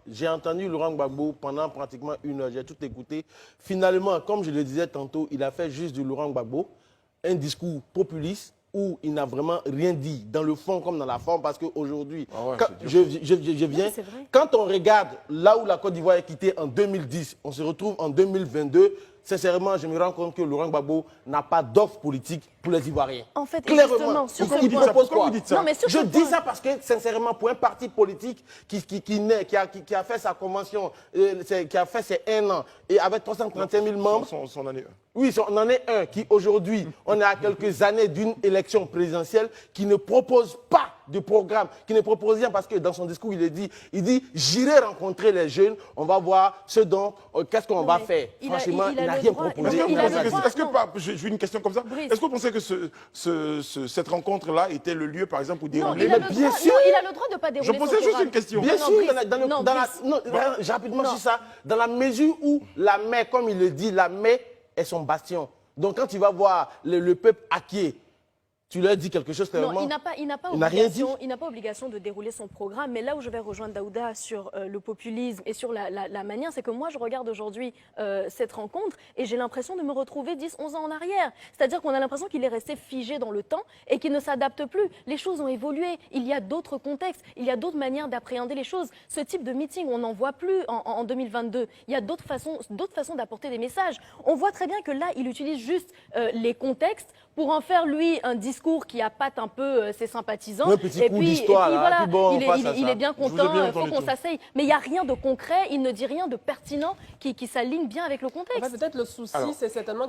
j'ai entendu Laurent Gbagbo pendant pratiquement 1 heure, j'ai tout écouté. Finalement, comme je le disais tantôt, il a fait juste du Laurent Gbagbo un discours populiste où il n'a vraiment rien dit, dans le fond comme dans la forme, parce qu'aujourd'hui, je viens, quand on regarde là où la Côte d'Ivoire est quittée en 2010, on se retrouve en 2022, sincèrement, je me rends compte que Laurent Gbagbo n'a pas d'offre politique pour les Ivoiriens. En fait, clairement, sur il propose quoi? Non, mais sur je dis ça parce que, sincèrement, pour un parti politique qui a fait sa convention, qui a fait ses 1 an, et avec 335 000 membres... Son année 1. Oui, on en est un qui, aujourd'hui, on est à quelques années d'une élection présidentielle qui ne propose pas de programme, qui ne propose rien parce que dans son discours, il dit j'irai rencontrer les jeunes, on va voir ce dont, qu'est-ce qu'on va faire. Franchement, il n'a rien proposé. J'ai une question comme ça. Est-ce que vous pensez que cette rencontre-là était le lieu, par exemple, où dérouler... Non, il a le droit de ne pas dérouler son programme. Je posais juste une question. Bien sûr, rapidement sur ça, dans la mesure où la mer, comme il le dit, la mer est son bastion. Donc quand tu vas voir le peuple acquis, tu leur dis quelque chose clairement. Non, il n'a pas obligation de dérouler son programme. Mais là où je vais rejoindre Daouda sur le populisme et sur la manière, c'est que moi, je regarde aujourd'hui cette rencontre et j'ai l'impression de me retrouver 10, 11 ans en arrière. C'est-à-dire qu'on a l'impression qu'il est resté figé dans le temps et qu'il ne s'adapte plus. Les choses ont évolué. Il y a d'autres contextes. Il y a d'autres manières d'appréhender les choses. Ce type de meeting, on n'en voit plus en 2022. Il y a d'autres façons d'apporter des messages. On voit très bien que là, il utilise juste les contextes pour en faire, lui, un discours qui appâte un peu ses sympathisants. Un petit coup d'histoire, là. Voilà, il est bien content, il faut qu'on s'asseye. Mais il n'y a rien de concret, il ne dit rien de pertinent qui s'aligne bien avec le contexte. En fait, peut-être le souci, c'est certainement